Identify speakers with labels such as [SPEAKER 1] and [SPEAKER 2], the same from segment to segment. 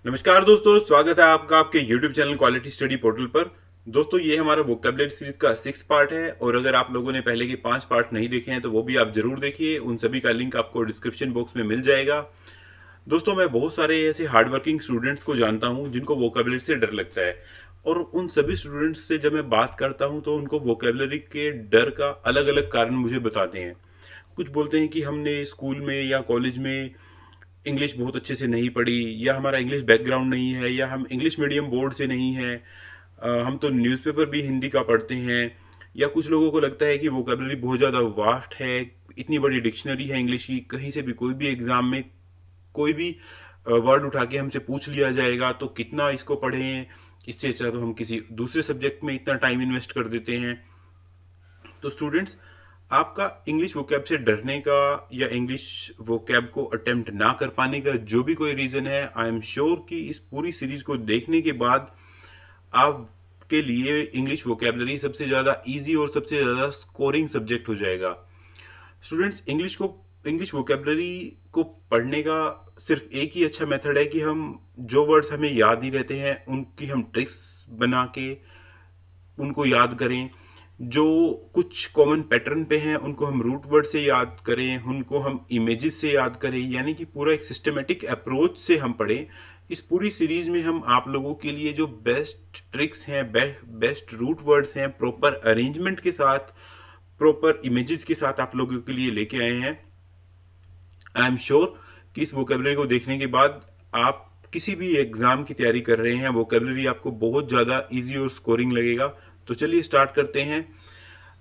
[SPEAKER 1] नमस्कार दोस्तों, स्वागत है आपका आपके YouTube channel quality study portal पर। दोस्तों, ये हमारा वोकेबलरी सीरीज का 6th पार्ट है और अगर आप लोगों ने पहले के 5 पार्ट नहीं देखे हैं तो वो भी आप जरूर देखिए। उन सभी का लिंक आपको डिस्क्रिप्शन बॉक्स में मिल जाएगा। दोस्तों, मैं बहुत सारे ऐसे हार्डवर्किंग स्टूडेंट्स को जानता हूं जिनको वोकेबलरी से डर लगता है और उन सभी स्टूडेंट्स से जब मैं बात करता हूं तो उनको वोकेबलरी के डर का अलग अलग कारण मुझे बताते हैं। कुछ बोलते हैं कि हमने स्कूल में या कॉलेज में इंग्लिश बहुत अच्छे से नहीं पढ़ी, या हमारा इंग्लिश बैकग्राउंड नहीं है, या हम इंग्लिश मीडियम बोर्ड से नहीं है। हम तो न्यूज़पेपर भी हिंदी का पढ़ते हैं। या कुछ लोगों को लगता है कि वोकेबलरी बहुत ज़्यादा वास्ट है, इतनी बड़ी डिक्शनरी है इंग्लिश की, कहीं से भी कोई भी एग्ज़ाम में कोई भी वर्ड उठा के हमसे पूछ लिया जाएगा तो कितना इसको पढ़ें, इससे अच्छा तो हम किसी दूसरे सब्जेक्ट में इतना टाइम इन्वेस्ट कर देते हैं। तो स्टूडेंट्स, आपका इंग्लिश वोकैब से डरने का या इंग्लिश वोकैब को अटेम्प्ट ना कर पाने का जो भी कोई रीजन है, आई एम श्योर कि इस पूरी सीरीज को देखने के बाद आपके लिए इंग्लिश वोकैबलरी सबसे ज्यादा इजी और सबसे ज्यादा स्कोरिंग सब्जेक्ट हो जाएगा। स्टूडेंट्स, इंग्लिश वोकैबलरी को पढ़ने का सिर्फ एक ही अच्छा मेथड है कि हम जो वर्ड्स हमें याद नहीं रहते हैं उनकी हम ट्रिक्स बना के उनको याद करें। जो कुछ कॉमन पैटर्न पे हैं उनको हम रूट वर्ड से याद करें, उनको हम इमेजेस से याद करें, यानी कि पूरा एक सिस्टमेटिक अप्रोच से हम पढ़ें। इस पूरी सीरीज में हम आप लोगों के लिए जो बेस्ट ट्रिक्स हैं, बेस्ट रूट वर्ड्स हैं, प्रॉपर अरेंजमेंट के साथ, प्रॉपर इमेजेस के साथ आप लोगों के लिए लेके आए हैं। आई एम श्योर कि इस वोकेबलरी को देखने के बाद आप किसी भी एग्जाम की तैयारी कर रहे हैं, वोकेबलरी आपको बहुत ज़्यादा इजी और स्कोरिंग लगेगा। तो चलिए स्टार्ट करते हैं।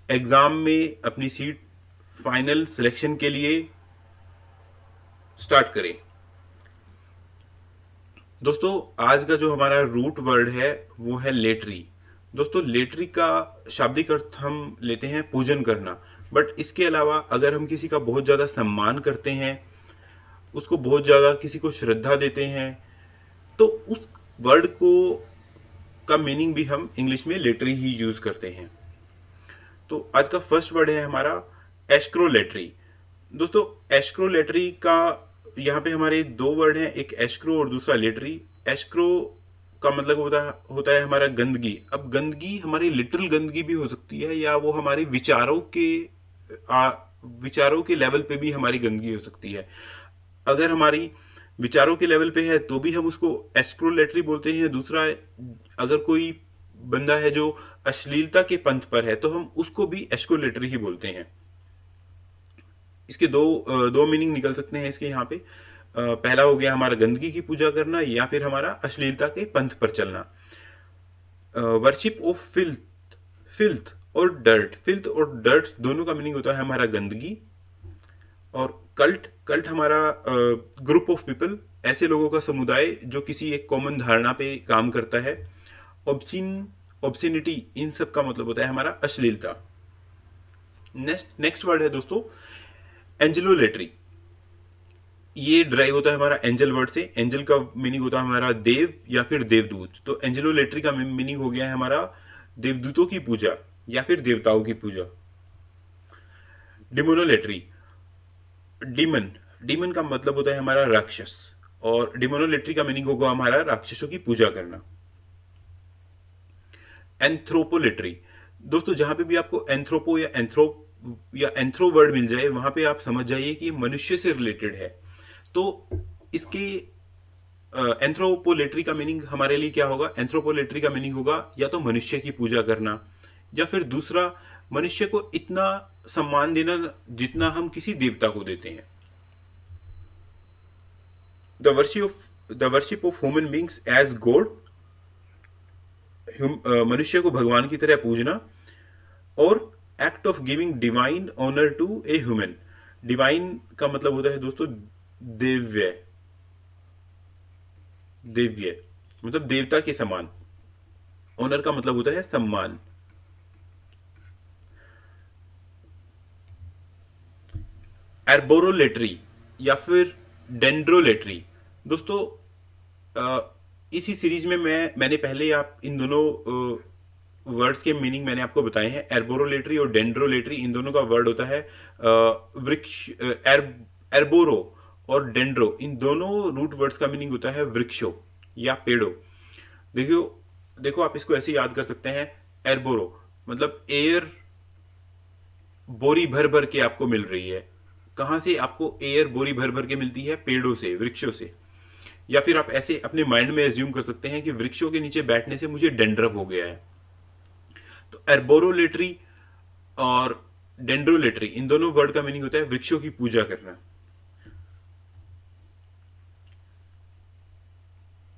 [SPEAKER 1] एग्जाम में अपनी सीट फाइनल सिलेक्शन के लिए स्टार्ट करें। दोस्तों, आज का जो हमारा रूट वर्ड है वो है लेटरी। दोस्तों, लेटरी का शाब्दिक अर्थ हम लेते हैं पूजन करना, बट इसके अलावा अगर हम किसी का बहुत ज़्यादा सम्मान करते हैं, उसको बहुत ज़्यादा किसी को श्रद्धा देते हैं, तो उस वर्ड को का मीनिंग भी हम इंग्लिश में लेटरी ही यूज करते हैं। तो आज का फर्स्ट वर्ड है हमारा एस्क्रोलेटरी। दोस्तों, एस्क्रोलेटरी का यहाँ पे हमारे दो वर्ड हैं, एक एस्क्रो और दूसरा लेटरी। एस्क्रो का मतलब होता है हमारा गंदगी। अब गंदगी हमारी लिटरल गंदगी भी हो सकती है, या वो हमारे विचारों के लेवल पे भी हमारी गंदगी हो सकती है। अगर हमारी विचारों के लेवल पे है तो भी हम उसको एस्क्रोलेटरी बोलते हैं। दूसरा, अगर कोई बंदा है जो अश्लीलता के पंथ पर है तो हम उसको भी एस्क्रोलेटरी ही बोलते हैं। इसके दो मीनिंग निकल सकते हैं इसके यहाँ पे। पहला हो गया हमारा गंदगी की पूजा करना, या फिर हमारा अश्लीलता के पंथ पर चलना। वर्शिप ऑफ फिल्थ फिल्थ और डर्ट दोनों का मीनिंग होता है हमारा गंदगी। और कल्ट कल्ट हमारा ग्रुप ऑफ पीपल, ऐसे लोगों का समुदाय जो किसी एक कॉमन धारणा पे काम करता है। ऑब्सिन ऑब्सिनिटी, इन सब का मतलब होता है हमारा अश्लीलता। नेक्स्ट वर्ड है दोस्तों एंजेलोलेट्री। ये ड्राइव होता है हमारा एंजल वर्ड से। एंजल का मीनिंग होता है हमारा देव या फिर देवदूत। तो एंजेलोलेट्री का मीनिंग हो गया है हमारा देवदूतों की पूजा या फिर देवताओं की पूजा। डिमोनोलेट्री, डीमन डीमन का मतलब होता है हमारा राक्षस, और डिमोनोलेट्री का मीनिंग होगा हमारा राक्षसों की पूजा करना। एंथ्रोपोलेट्री, दोस्तों जहां पे भी आपको एंथ्रोपो या एंथ्रो वर्ड मिल जाए वहां पे आप समझ जाइए कि मनुष्य से रिलेटेड है। तो इसके एंथ्रोपोलेट्री का मीनिंग हमारे लिए क्या होगा? एंथ्रोपोलेट्री का मीनिंग होगा या तो मनुष्य की पूजा करना, या फिर दूसरा मनुष्य को इतना सम्मान देना जितना हम किसी देवता को देते हैं। The worship of human beings as God, मनुष्य को भगवान की तरह पूजना। और act of giving divine honour to a human. Divine का मतलब होता है दोस्तों दिव्य, दिव्य मतलब देवता के समान। ऑनर का मतलब होता है सम्मान। एर्बोरोलेटरी या फिर डेंड्रोलेटरी। दोस्तों, इसी सीरीज में मैंने पहले आप इन दोनों वर्ड्स के मीनिंग मैंने आपको बताए हैं। एर्बोरोलेटरी और डेंड्रोलेटरी, इन दोनों का वर्ड होता है वृक्ष। एर्बोरो और डेंड्रो, इन दोनों रूट वर्ड्स का मीनिंग होता है वृक्षों या पेड़ो। देखो देखो आप इसको ऐसे याद कर सकते हैं, एरबोरो मतलब एयर बोरी भर भर के आपको मिल रही है। कहां से आपको एयर बोरी भर भर के मिलती है? पेड़ों से, वृक्षों से। या फिर आप ऐसे अपने माइंड में एज्यूम कर सकते हैं कि वृक्षों के नीचे बैठने से मुझे डेंड्रफ हो गया है। तो एर्बोरोलेटरी और डेंड्रोलेटरी, इन दोनों वर्ड का मीनिंग होता है वृक्षों की पूजा करना।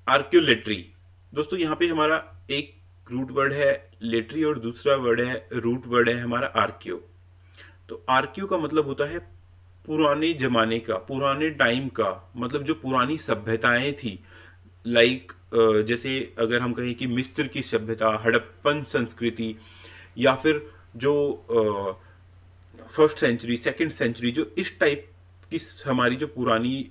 [SPEAKER 1] आर्क्योलेट्री, दोस्तों यहां पे हमारा एक रूट वर्ड है लेटरी और दूसरा वर्ड है रूट वर्ड है हमारा आर्क्यो। तो आर्क्यो का मतलब होता है पुराने जमाने का, पुराने टाइम का, मतलब जो पुरानी सभ्यताएं थी। लाइक जैसे अगर हम कहें कि मिस्र की सभ्यता, हड़प्पन संस्कृति, या फिर जो फर्स्ट सेंचुरी, सेकंड सेंचुरी, जो इस टाइप की हमारी जो पुरानी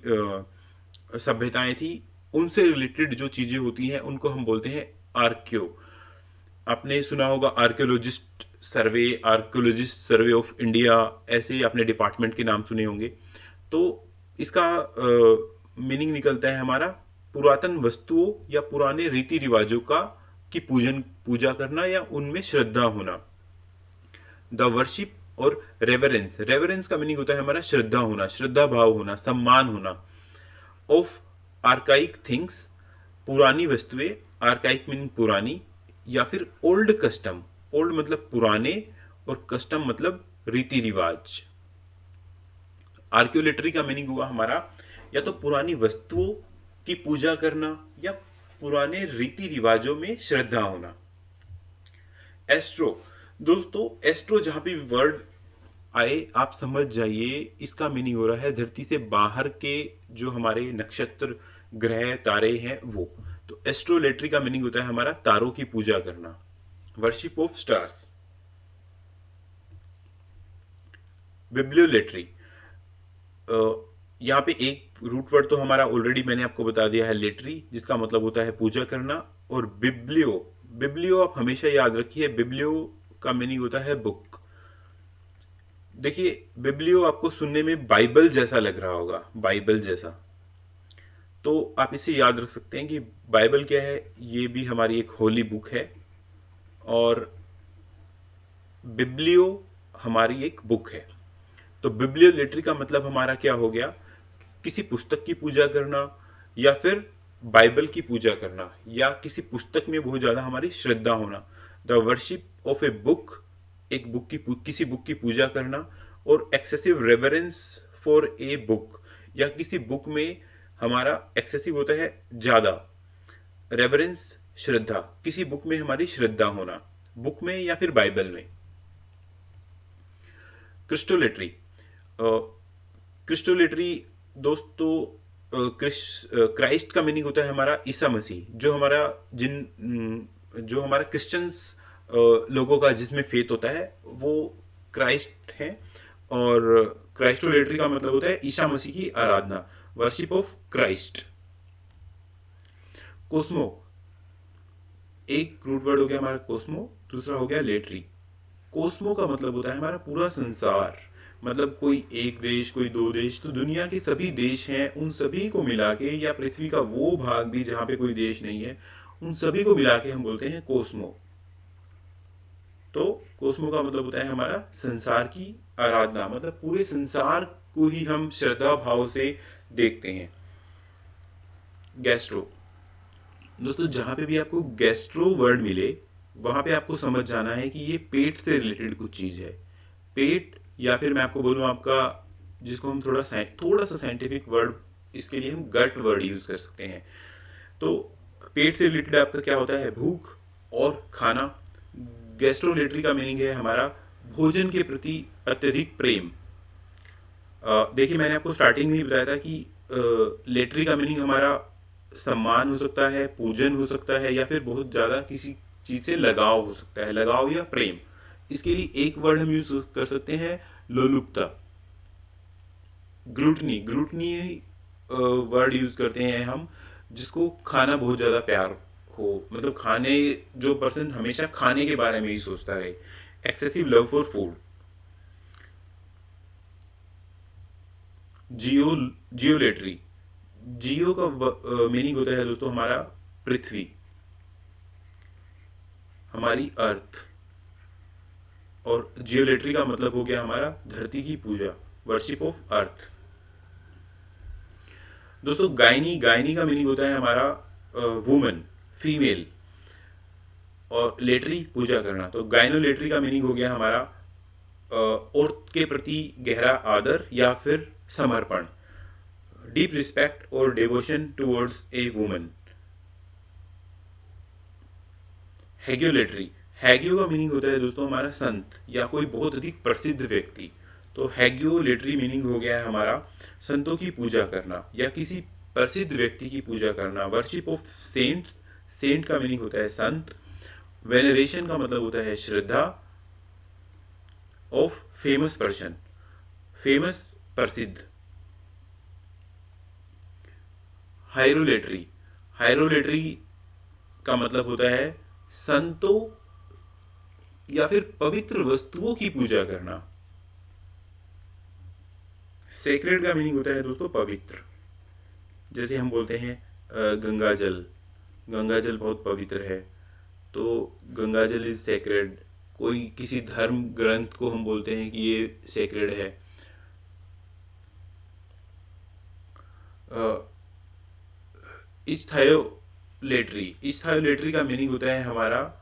[SPEAKER 1] सभ्यताएं थी, उनसे रिलेटेड जो चीजें होती हैं उनको हम बोलते हैं आर्क्यो। आपने सुना होगा आर्कियोलॉजिस्ट सर्वे ऑफ इंडिया, ऐसे ही आपने डिपार्टमेंट के नाम सुने होंगे। तो इसका मीनिंग निकलता है हमारा पुरातन वस्तुओं या पुराने रीति रिवाजों का की पूजा करना या उनमें श्रद्धा होना। द वर्शिप और रेवरेंस, रेवरेंस का मीनिंग होता है हमारा श्रद्धा होना, श्रद्धा भाव होना, सम्मान होना। ऑफ आर्काइक थिंग्स, पुरानी वस्तुएं, आर्काइक मीनिंग पुरानी, या फिर ओल्ड कस्टम, ओल्ड मतलब पुराने और कस्टम मतलब रीति रिवाज। आर्क्योलेटरी का मीनिंग हुआ हमारा या तो पुरानी वस्तुओं की पूजा करना या पुराने रीति रिवाजों में श्रद्धा होना। एस्ट्रो, दोस्तों एस्ट्रो जहां भी वर्ड आए आप समझ जाइए इसका मीनिंग हो रहा है धरती से बाहर के जो हमारे नक्षत्र, ग्रह, तारे हैं वो। तो एस्ट्रोलेटरी का मीनिंग होता है हमारा तारों की पूजा करना, वर्शिप ऑफ स्टार्स। बिब्लियोलेटरी, यहाँ पे एक रूट वर्ड तो हमारा ऑलरेडी मैंने आपको बता दिया है लेटरी, जिसका मतलब होता है पूजा करना। और बिब्लियो, बिब्लियो आप हमेशा याद रखिए, बिब्लियो का मीनिंग होता है बुक। देखिए बिब्लियो आपको सुनने में बाइबल जैसा लग रहा होगा, बाइबल जैसा, तो आप इसे याद रख सकते हैं कि बाइबल क्या है, ये भी हमारी एक होली बुक है और बिब्लियो हमारी एक बुक है। तो बिब्लियोलेटरी का मतलब हमारा क्या हो गया? किसी पुस्तक की पूजा करना या फिर बाइबल की पूजा करना या किसी पुस्तक में बहुत ज्यादा हमारी श्रद्धा होना। The worship of a book, एक बुक की किसी बुक की पूजा करना। और excessive reverence for a book, या किसी बुक में हमारा एक्सेसिव होता है ज्यादा, रेवरेंस श्रद्धा, किसी बुक में हमारी श्रद्धा होना, बुक में या फिर बाइबल में। क्रिस्टोलेटरी, क्रिस्टोलेटरी दोस्तों क्राइस्ट का मीनिंग होता है हमारा ईसा मसीह, जो हमारा जो हमारा क्रिश्चियंस लोगों का जिसमें फेथ होता है वो क्राइस्ट है। और क्राइस्टोलेटरी का मतलब होता है ईसा मसीह की आराधना, वर्शिप ऑफ क्राइस्ट। कोस्मो, एक रूट वर्ड हो गया हमारा कोस्मो, दूसरा हो गया लेटरी। कोस्मो का मतलब होता है हमारा पूरा संसार, मतलब कोई एक देश, कोई दो देश, तो दुनिया के सभी देश हैं उन सभी को मिला के, या पृथ्वी का वो भाग भी जहां पे कोई देश नहीं है, उन सभी को मिला के हम बोलते हैं कोस्मो। तो कोस्मो का मतलब होता है हमारा संसार की आराधना, मतलब पूरे संसार को ही हम श्रद्धा भाव से देखते हैं। गैस्ट्रो, दोस्तों जहां पे भी आपको गैस्ट्रो वर्ड मिले वहां पे आपको समझ जाना है कि ये पेट से रिलेटेड कुछ चीज है। पेट, या फिर मैं आपको बोलूं आपका, जिसको हम थोड़ा सा साइंटिफिक वर्ड इसके लिए हम गट वर्ड यूज कर सकते हैं। तो पेट से रिलेटेड आपका क्या होता है? भूख और खाना। गैस्ट्रोलेटरी का मीनिंग है हमारा भोजन के प्रति अत्यधिक प्रेम। देखिए मैंने आपको स्टार्टिंग में ही बताया था कि लेटरी का मीनिंग हमारा सम्मान हो सकता है, पूजन हो सकता है, या फिर बहुत ज्यादा किसी चीज से लगाव हो सकता है, लगाव या प्रेम। इसके लिए एक वर्ड हम यूज कर सकते हैं, लोलुपता। ग्लूटनी, ग्लूटनी वर्ड यूज करते हैं हम जिसको खाना बहुत ज्यादा प्यार हो, मतलब खाने, जो पर्सन हमेशा खाने के बारे में ही सोचता रहे। Excessive love for food. जियोलेटरी, जियो का मीनिंग होता है दोस्तों हमारा पृथ्वी, हमारी अर्थ, और जियोलेट्री का मतलब हो गया हमारा धरती की पूजा, वर्शिप ऑफ अर्थ। दोस्तों गायनी, गायनी का मीनिंग होता है हमारा वुमन, फीमेल, और लेटरी पूजा करना। तो गायनोलेटरी का मीनिंग हो गया हमारा औरत के प्रति गहरा आदर या फिर समर्पण, डीप रिस्पेक्ट और डिवोशन टुवर्ड्स ए वुमन। हैगियोलेटरी, हैगियो का मीनिंग होता है दोस्तों हमारा संत या कोई बहुत अधिक प्रसिद्ध व्यक्ति। तो हैगियोलेटरी मीनिंग हो गया है हमारा संतों की पूजा करना या किसी प्रसिद्ध व्यक्ति की पूजा करना। वर्शिप ऑफ सेंट्स, सेंट का मीनिंग होता है संत। वेनरेशन का मतलब होता है श्रद्धा। ऑफ फेमस पर्सन, फेमस प्रसिद्ध। हायरोलेटरी, हायरोलेटरी का मतलब होता है संतों या फिर पवित्र वस्तुओं की पूजा करना। सेक्रेड का मीनिंग होता है दोस्तों पवित्र। जैसे हम बोलते हैं गंगा जल, गंगा जल बहुत पवित्र है, तो गंगा जल इज सेक्रेड। कोई किसी धर्म ग्रंथ को हम बोलते हैं कि ये सेक्रेड है। इस्थायोलेटरी, इस्थायोलेटरी का मीनिंग होता है हमारा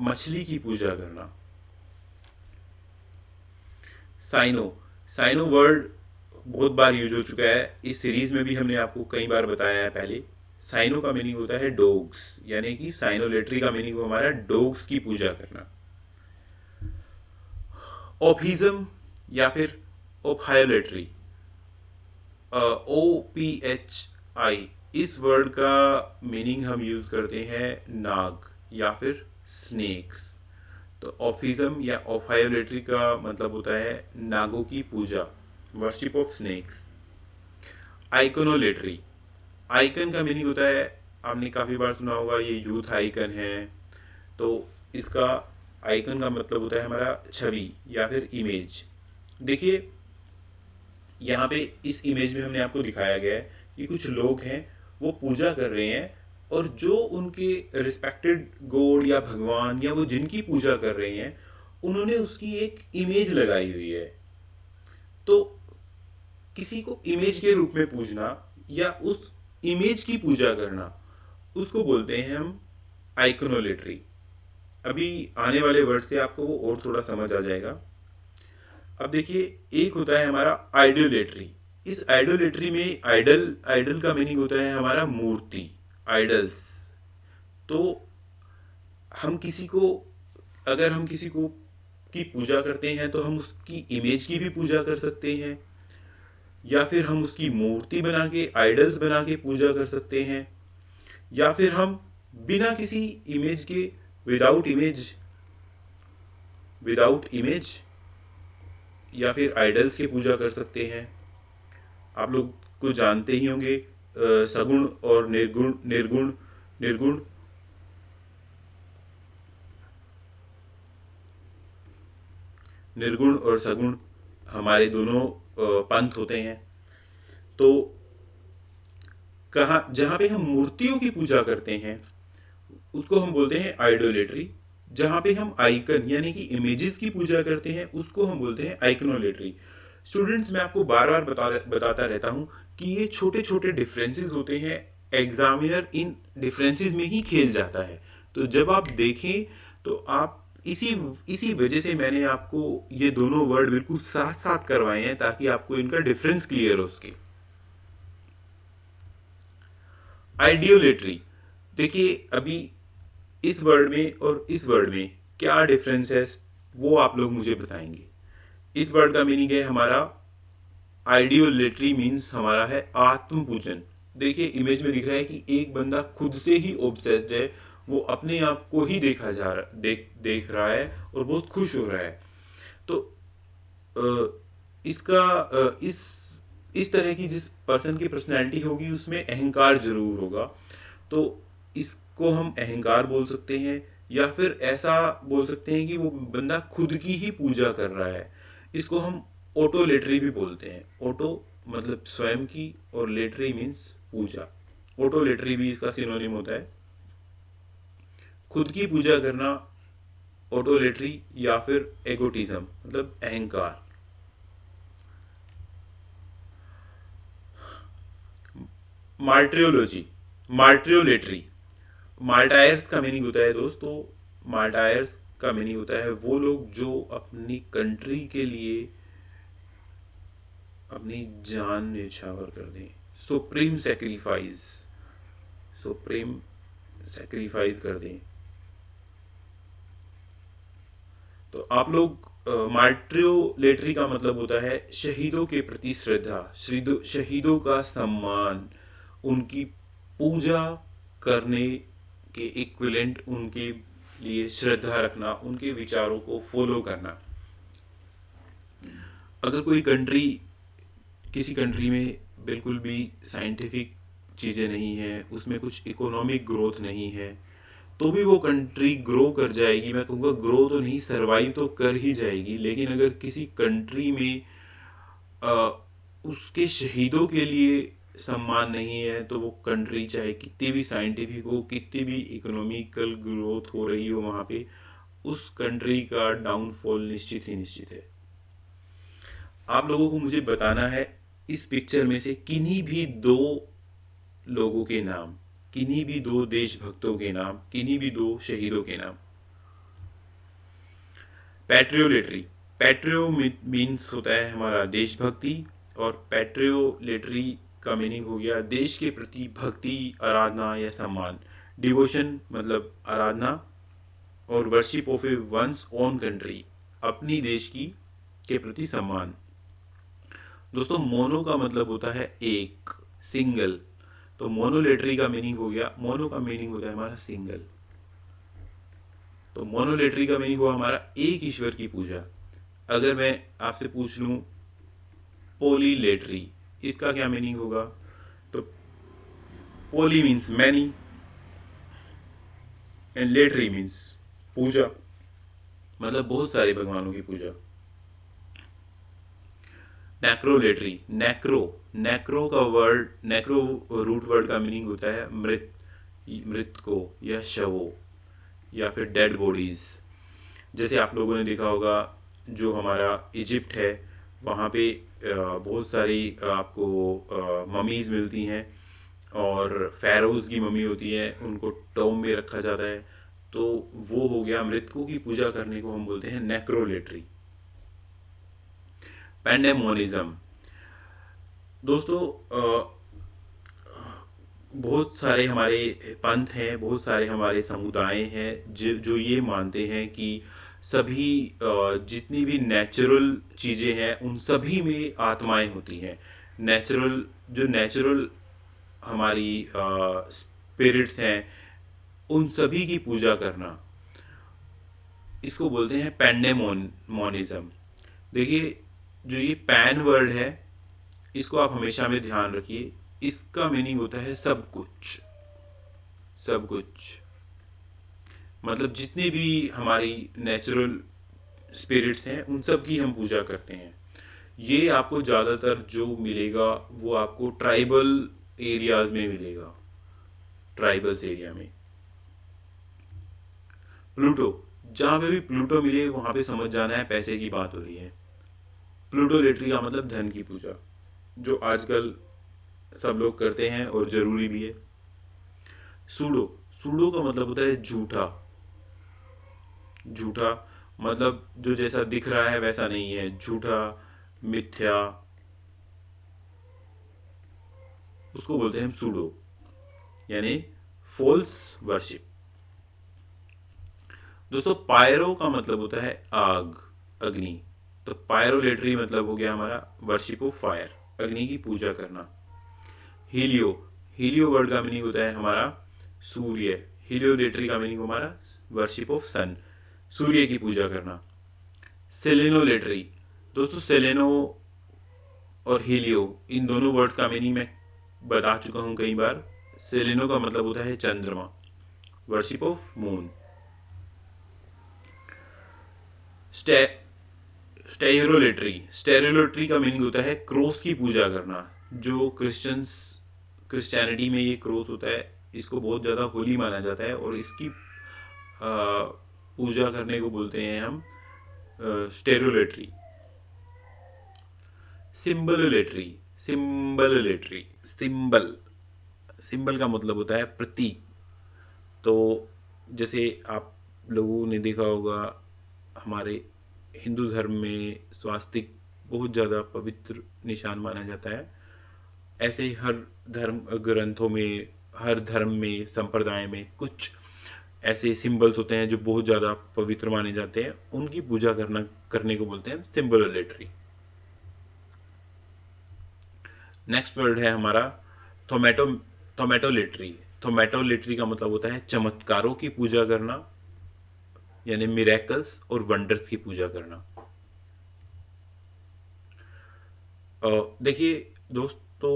[SPEAKER 1] मछली की पूजा करना। साइनो, साइनो वर्ड बहुत बार यूज हो चुका है, इस सीरीज में भी हमने आपको कई बार बताया है पहले। साइनो का मीनिंग होता है डॉग्स, यानी कि साइनोलेटरी का मीनिंग हो हमारा डॉग्स की पूजा करना। ओफिज्म या फिर ओफायोलेटरी, OPHI, इस वर्ड का मीनिंग हम यूज करते हैं नाग या फिर स्नेक्स। तो ऑफिज्म या ओफायोलेटरी का मतलब होता है नागों की पूजा, वर्शिप ऑफ स्नेक्स। आइकोनोलेटरी, आइकन का मीनिंग होता है, आपने काफी बार सुना होगा ये यूथ आइकन है, तो इसका आइकन का मतलब होता है हमारा छवि या फिर इमेज। देखिए यहाँ पे इस इमेज में हमने आपको दिखाया गया है कि कुछ लोग हैं वो पूजा कर रहे हैं, और जो उनके रिस्पेक्टेड गॉड या भगवान या वो जिनकी पूजा कर रहे हैं उन्होंने उसकी एक इमेज लगाई हुई है। तो किसी को इमेज के रूप में पूजना या उस इमेज की पूजा करना, उसको बोलते हैं हम आइकोनोलेटरी। अभी आने वाले वर्ड से आपको वो और थोड़ा समझ आ जाएगा। अब देखिए एक होता है हमारा आइडियोलेटरी। इस आइडियोलेटरी में आइडल, आइडल का मीनिंग होता है हमारा मूर्ति, आइडल्स। तो हम किसी को, अगर हम किसी को की पूजा करते हैं तो हम उसकी इमेज की भी पूजा कर सकते हैं, या फिर हम उसकी मूर्ति बना के, आइडल्स बना के पूजा कर सकते हैं, या फिर हम बिना किसी इमेज के, विदाउट इमेज, विदाउट इमेज या फिर आइडल्स की पूजा कर सकते हैं। आप लोग को जानते ही होंगे सगुण और निर्गुण, निर्गुण, निर्गुण। निर्गुण और सगुण हमारे दोनों पंथ होते हैं। तो कहाँ, जहां पे हम मूर्तियों की पूजा करते हैं उसको हम बोलते हैं आइडोलेटरी। जहां पे हम आइकन यानी कि इमेजेस की पूजा करते हैं उसको हम बोलते हैं आइकनोलेटरी। स्टूडेंट्स, मैं आपको बार बार बताता रहता हूं कि ये छोटे छोटे डिफरेंसेस होते हैं, एग्जामिनर इन डिफरेंसेस में ही खेल जाता है। तो जब आप देखें तो आप इसी इसी वजह से मैंने आपको ये दोनों वर्ड बिल्कुल साथ साथ करवाए हैं ताकि आपको इनका डिफरेंस क्लियर हो सके। आइडियोलेटरी, देखिए अभी इस वर्ड में और इस वर्ड में क्या डिफरेंस है वो आप लोग मुझे बताएंगे। इस वर्ड का मीनिंग है हमारा आइडियोलेटरी, मीन्स हमारा है आत्म पूजन। देखिए इमेज में दिख रहा है कि एक बंदा खुद से ही ऑब्सेस्ड है, वो अपने आप को ही देखा जा रहा, देख रहा है और बहुत खुश हो रहा है। तो इसका इस तरह की जिस पर्सन की पर्सनैलिटी होगी उसमें अहंकार जरूर होगा। तो इसको हम अहंकार बोल सकते हैं, या फिर ऐसा बोल सकते हैं कि वो बंदा खुद की ही पूजा कर रहा है। इसको हम ऑटोलेटरी भी बोलते हैं। ऑटो मतलब स्वयं की और लेटरी मीन्स पूजा। ऑटोलेटरी भी इसका सिनोनिम होता है। खुद की पूजा करना ऑटोलेट्री या फिर एगोटिज्म मतलब अहंकार। मार्ट्रियोलॉजी, मार्ट्रियोलेट्री, मार्टायर्स का मीनिंग होता है दोस्तों, मार्टायर्स का मीनिंग होता है वो लोग जो अपनी कंट्री के लिए अपनी जान न्यौछावर कर दें। सुप्रीम सेक्रीफाइस, सुप्रीम सेक्रीफाइस कर दें। तो आप लोग मार्ट्रियोलेट्री का मतलब होता है शहीदों के प्रति श्रद्धा, शहीदों का सम्मान, उनकी पूजा करने के इक्विवेलेंट उनके लिए श्रद्धा रखना, उनके विचारों को फॉलो करना। अगर कोई कंट्री, किसी कंट्री में बिल्कुल भी साइंटिफिक चीज़ें नहीं है, उसमें कुछ इकोनॉमिक ग्रोथ नहीं है, तो भी वो कंट्री ग्रो कर जाएगी। मैं कहूँगा ग्रो तो नहीं, सरवाइव तो कर ही जाएगी। लेकिन अगर किसी कंट्री में उसके शहीदों के लिए सम्मान नहीं है तो वो कंट्री चाहे कितनी भी साइंटिफिक हो, कितनी भी इकोनॉमिकल ग्रोथ हो रही हो वहाँ पे, उस कंट्री का डाउनफॉल निश्चित ही निश्चित है। आप लोगों को मुझे बताना है इस पिक्चर में से किन्हीं भी दो लोगों के नाम, किन्हीं भी दो देशभक्तों के नाम, किन्हीं भी दो शहीदों के नाम। पैट्रियोलेट्री, पैट्रियो मीन्स होता है हमारा देशभक्ति, और पैट्रियोलेट्री का मीनिंग हो गया देश के प्रति भक्ति, आराधना या सम्मान। डिवोशन मतलब आराधना, और worship of A one's own country, अपनी देश की के प्रति सम्मान। दोस्तों मोनो का मतलब होता है एक, सिंगल। तो मोनोलेट्री का मीनिंग हो गया, मोनो का मीनिंग होता है हमारा सिंगल, तो मोनोलेट्री का मीनिंग हुआ हमारा एक ईश्वर की पूजा। अगर मैं आपसे पूछ लूं पोलीलेट्री, इसका क्या मीनिंग होगा? तो पोली मीन्स मैनी एंड लेट्री मीन्स पूजा, मतलब बहुत सारे भगवानों की पूजा। नेक्रोलेट्री, नेक्रो, नेक्रो का वर्ड, नेक्रो रूट वर्ड का मीनिंग होता है मृत, मृत को या शवों या फिर डेड बॉडीज। जैसे आप लोगों ने देखा होगा जो हमारा इजिप्ट है वहाँ पे बहुत सारी आपको ममीज मिलती हैं, और फेरोज की मम्मी होती है, उनको टॉम में रखा जाता है। तो वो हो गया मृतकों की पूजा करने को हम बोलते हैं नेक्रोलेट्री। पैंडेमोनिज्म, दोस्तों बहुत सारे हमारे पंथ हैं, बहुत सारे हमारे समुदाय हैं जो ये मानते हैं कि सभी जितनी भी नेचुरल चीज़ें हैं उन सभी में आत्माएं होती हैं। नेचुरल, जो नेचुरल हमारी स्पिरिट्स हैं उन सभी की पूजा करना, इसको बोलते हैं पैंडेमोनिज्म। देखिए जो ये पैन वर्ड है इसको आप हमेशा में ध्यान रखिए, इसका मीनिंग होता है सब कुछ, सब कुछ मतलब जितनी भी हमारी नेचुरल स्पिरिट्स हैं उन सब की हम पूजा करते हैं। ये आपको ज़्यादातर जो मिलेगा वो आपको ट्राइबल एरियाज में मिलेगा, ट्राइबल्स एरिया में। प्लूटो, जहाँ पे भी प्लूटो मिले वहाँ पे समझ जाना है पैसे की बात हो रही है। प्लूटोलेट्री का मतलब धन की पूजा, जो आजकल सब लोग करते हैं और जरूरी भी है। सूडो, सूडो का मतलब होता है झूठा, झूठा मतलब जो जैसा दिख रहा है वैसा नहीं है, झूठा, मिथ्या, उसको बोलते हैं हम सूडो, यानी फॉल्स वर्शिप। दोस्तों पायरो का मतलब होता है आग, अग्नि। तो पायरोलेट्री मतलब हो गया हमारा वर्शिप ऑफ फायर, अग्नि की पूजा करना। हीलियो, हीलियो वर्ड का मीनिंग होता है हमारा सूर्य, हीलियोलेट्री का मीनिंग हमारा वर्शिप ऑफ सन, सूर्य की पूजा करना। सेलेनोलेट्री, दोस्तों सेलेनो और हीलियो इन दोनों वर्ड्स का मीनिंग मैं बता चुका हूं कई बार। सेलेनो का मतलब होता है चंद्रमा, वर्शिप ऑफ मून। स्टेरोलेट्री, स्टेरोलेट्री का मीनिंग होता है क्रॉस की पूजा करना। जो क्रिश्चियनिटी में ये क्रॉस होता है इसको बहुत ज़्यादा होली माना जाता है, और इसकी पूजा करने को बोलते हैं हम स्टेरोलेटरी, सिंबलोलेटरी, सिंबलोलेटरी, सिंबल, सिंबल का मतलब होता है प्रतीक। तो जैसे आप लोगों ने देखा होगा हमारे हिंदू धर्म में स्वास्तिक बहुत ज़्यादा पवित्र निशान माना जाता है। ऐसे ही हर धर्म ग्रंथों में, हर धर्म में, संप्रदाय में कुछ ऐसे सिंबल्स होते हैं जो बहुत ज़्यादा पवित्र माने जाते हैं, उनकी पूजा करने को बोलते हैं सिंबलोलेटरी। नेक्स्ट वर्ड है हमारा थोमेटो, थोमेटोलेटरी। थोमेटोलेटरी का मतलब होता है चमत्कारों की पूजा करना, यानी मिरेकल्स और वंडर्स की पूजा करना। देखिए दोस्तों,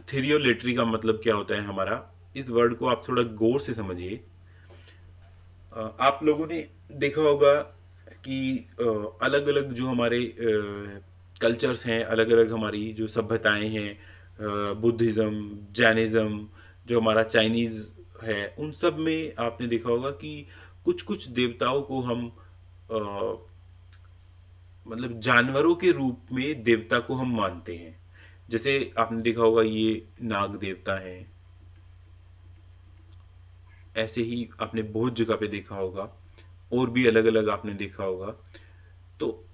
[SPEAKER 1] थीरियोलेटरी का मतलब क्या होता है हमारा, इस वर्ड को आप थोड़ा गौर से समझिए। आप लोगों ने देखा होगा कि अलग अलग जो हमारे कल्चर्स हैं, अलग अलग हमारी जो सभ्यताएं हैं, बुद्धिज़्म, जैनिज़्म, जो हमारा चाइनीज़ है, उन सब में आपने देखा होगा कि कुछ कुछ देवताओं को हम अ, मतलब जानवरों के रूप में देवता को हम मानते हैं। जैसे आपने देखा होगा ये नाग देवता हैं, ऐसे ही आपने बहुत जगह पे देखा होगा, और भी अलग अलग आपने देखा होगा। तो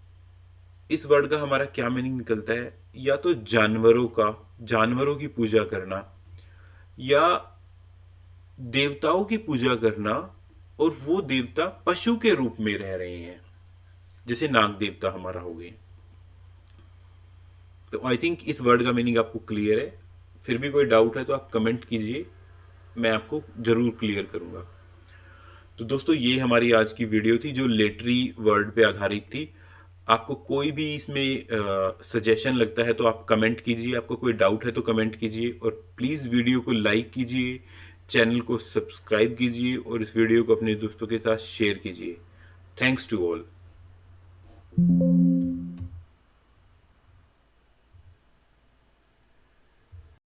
[SPEAKER 1] इस वर्ड का हमारा क्या मीनिंग निकलता है, या तो जानवरों का, जानवरों की पूजा करना, या देवताओं की पूजा करना और वो देवता पशु के रूप में रह रहे हैं, जैसे नाग देवता हमारा हो गए। तो आई थिंक इस वर्ड का मीनिंग आपको क्लियर है। फिर भी कोई डाउट है तो आप कमेंट कीजिए, मैं आपको जरूर क्लियर करूंगा। तो दोस्तों ये हमारी आज की वीडियो थी जो लेटरी वर्ड पे आधारित थी। आपको कोई भी इसमें सजेशन लगता है तो आप कमेंट कीजिए, आपको कोई डाउट है तो कमेंट कीजिए, और प्लीज़ वीडियो को लाइक कीजिए, चैनल को सब्सक्राइब कीजिए और इस वीडियो को अपने दोस्तों के साथ शेयर कीजिए। Thanks to all.